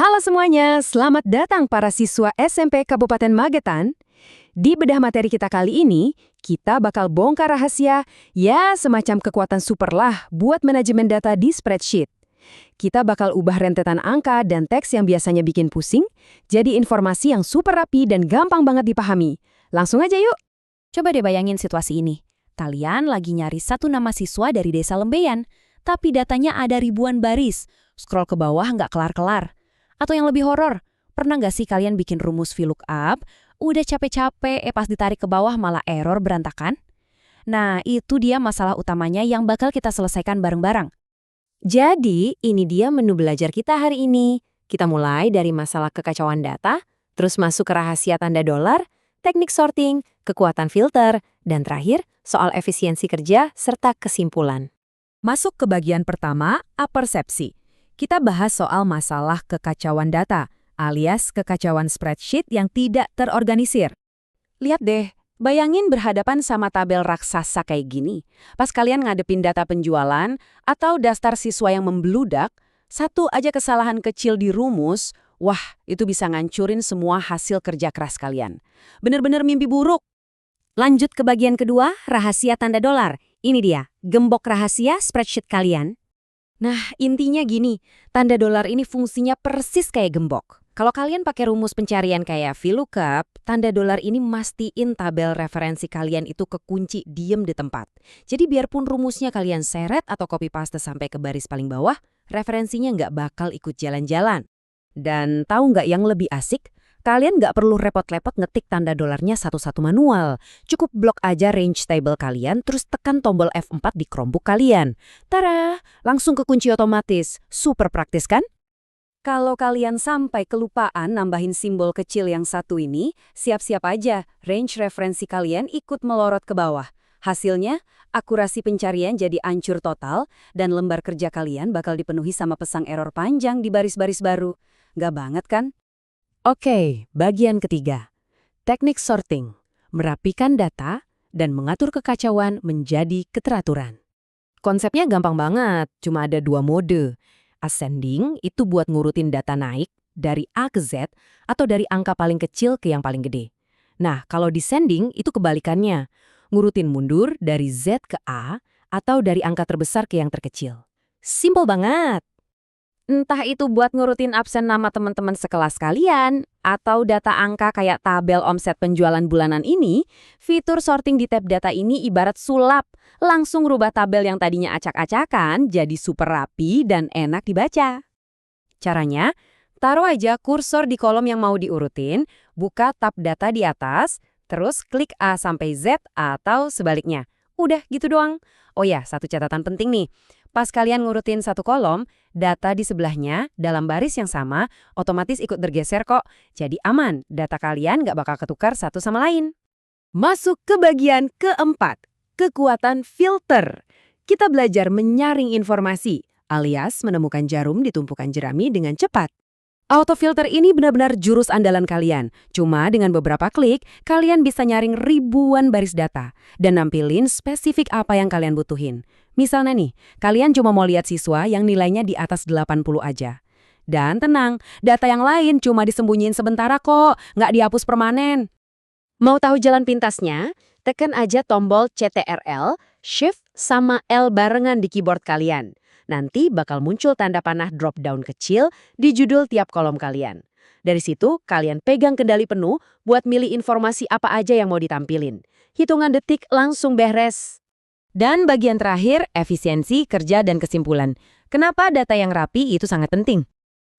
Halo semuanya, selamat datang para siswa SMP Kabupaten Magetan. Di bedah materi kita kali ini, kita bakal bongkar rahasia, ya semacam kekuatan super lah buat manajemen data di spreadsheet. Kita bakal ubah rentetan angka dan teks yang biasanya bikin pusing, jadi informasi yang super rapi dan gampang banget dipahami. Langsung aja yuk! Coba deh bayangin situasi ini. Kalian lagi nyari satu nama siswa dari desa Lembeyan, tapi datanya ada ribuan baris. Scroll ke bawah nggak kelar-kelar. Atau yang lebih horor, pernah nggak sih kalian bikin rumus VLOOKUP, udah capek-capek, pas ditarik ke bawah malah error berantakan? Nah, itu dia masalah utamanya yang bakal kita selesaikan bareng-bareng. Jadi, ini dia menu belajar kita hari ini. Kita mulai dari masalah kekacauan data, terus masuk ke rahasia tanda dolar, teknik sorting, kekuatan filter, dan terakhir, soal efisiensi kerja serta kesimpulan. Masuk ke bagian pertama, apersepsi. Kita bahas soal masalah kekacauan data, alias kekacauan spreadsheet yang tidak terorganisir. Lihat deh, bayangin berhadapan sama tabel raksasa kayak gini. Pas kalian ngadepin data penjualan atau daftar siswa yang membludak, satu aja kesalahan kecil di rumus, wah, itu bisa ngancurin semua hasil kerja keras kalian. Bener-bener mimpi buruk. Lanjut ke bagian kedua, rahasia tanda dolar. Ini dia, gembok rahasia spreadsheet kalian. Nah, intinya gini, tanda dolar ini fungsinya persis kayak gembok. Kalau kalian pakai rumus pencarian kayak VLOOKUP, tanda dolar ini mastiin tabel referensi kalian itu kekunci diem di tempat. Jadi biarpun rumusnya kalian seret atau copy paste sampai ke baris paling bawah, referensinya nggak bakal ikut jalan-jalan. Dan tahu nggak yang lebih asik? Kalian nggak perlu repot-repot ngetik tanda dolarnya satu-satu manual. Cukup blok aja range table kalian, terus tekan tombol F4 di Chromebook kalian. Tara, langsung kekunci otomatis. Super praktis kan? Kalau kalian sampai kelupaan nambahin simbol kecil yang satu ini, siap-siap aja range referensi kalian ikut melorot ke bawah. Hasilnya, akurasi pencarian jadi ancur total, dan lembar kerja kalian bakal dipenuhi sama pesang error panjang di baris-baris baru. Nggak banget kan? Oke, bagian ketiga. Teknik sorting, merapikan data dan mengatur kekacauan menjadi keteraturan. Konsepnya gampang banget, cuma ada dua mode. Ascending itu buat ngurutin data naik dari A ke Z atau dari angka paling kecil ke yang paling gede. Nah, kalau descending itu kebalikannya, ngurutin mundur dari Z ke A atau dari angka terbesar ke yang terkecil. Simple banget! Entah itu buat ngurutin absen nama teman-teman sekelas kalian, atau data angka kayak tabel omset penjualan bulanan ini, fitur sorting di tab data ini ibarat sulap, langsung rubah tabel yang tadinya acak-acakan jadi super rapi dan enak dibaca. Caranya, taruh aja kursor di kolom yang mau diurutin, buka tab data di atas, terus klik A sampai Z atau sebaliknya. Udah gitu doang. Oh ya, satu catatan penting nih. Pas kalian ngurutin satu kolom, data di sebelahnya dalam baris yang sama otomatis ikut bergeser kok. Jadi aman, data kalian nggak bakal ketukar satu sama lain. Masuk ke bagian keempat, kekuatan filter. Kita belajar menyaring informasi, alias menemukan jarum di tumpukan jerami dengan cepat. Autofilter ini benar-benar jurus andalan kalian. Cuma dengan beberapa klik, kalian bisa nyaring ribuan baris data dan nampilin spesifik apa yang kalian butuhin. Misalnya nih, kalian cuma mau lihat siswa yang nilainya di atas 80 aja. Dan tenang, data yang lain cuma disembunyiin sementara kok, nggak dihapus permanen. Mau tahu jalan pintasnya? Tekan aja tombol CTRL, Shift, sama L barengan di keyboard kalian. Nanti bakal muncul tanda panah drop-down kecil di judul tiap kolom kalian. Dari situ, kalian pegang kendali penuh buat milih informasi apa aja yang mau ditampilin. Hitungan detik langsung beres. Dan bagian terakhir, efisiensi, kerja, dan kesimpulan. Kenapa data yang rapi itu sangat penting?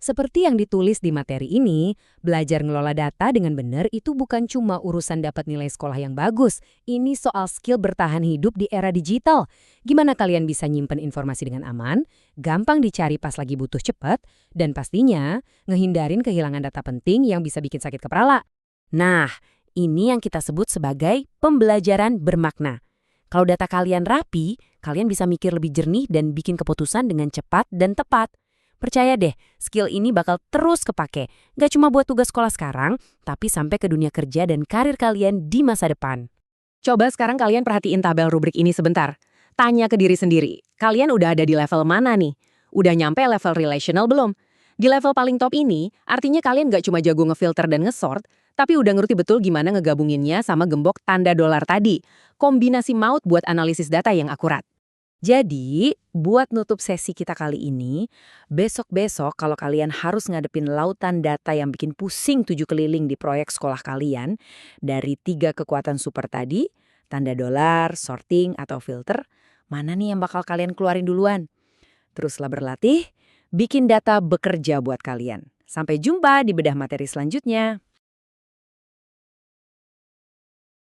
Seperti yang ditulis di materi ini, belajar ngelola data dengan benar itu bukan cuma urusan dapat nilai sekolah yang bagus. Ini soal skill bertahan hidup di era digital. Gimana kalian bisa nyimpen informasi dengan aman, gampang dicari pas lagi butuh cepat, dan pastinya ngehindarin kehilangan data penting yang bisa bikin sakit kepala. Nah, ini yang kita sebut sebagai pembelajaran bermakna. Kalau data kalian rapi, kalian bisa mikir lebih jernih dan bikin keputusan dengan cepat dan tepat. Percaya deh, skill ini bakal terus kepake. Gak cuma buat tugas sekolah sekarang, tapi sampai ke dunia kerja dan karir kalian di masa depan. Coba sekarang kalian perhatiin tabel rubrik ini sebentar. Tanya ke diri sendiri, kalian udah ada di level mana nih? Udah nyampe level relational belum? Di level paling top ini, artinya kalian nggak cuma jago ngefilter dan ngesort, tapi udah ngerti betul gimana ngegabunginnya sama gembok tanda dolar tadi. Kombinasi maut buat analisis data yang akurat. Jadi, buat nutup sesi kita kali ini, besok-besok kalau kalian harus ngadepin lautan data yang bikin pusing 7 keliling di proyek sekolah kalian, dari 3 kekuatan super tadi, tanda dolar, sorting, atau filter, mana nih yang bakal kalian keluarin duluan? Teruslah berlatih, bikin data bekerja buat kalian. Sampai jumpa di bedah materi selanjutnya.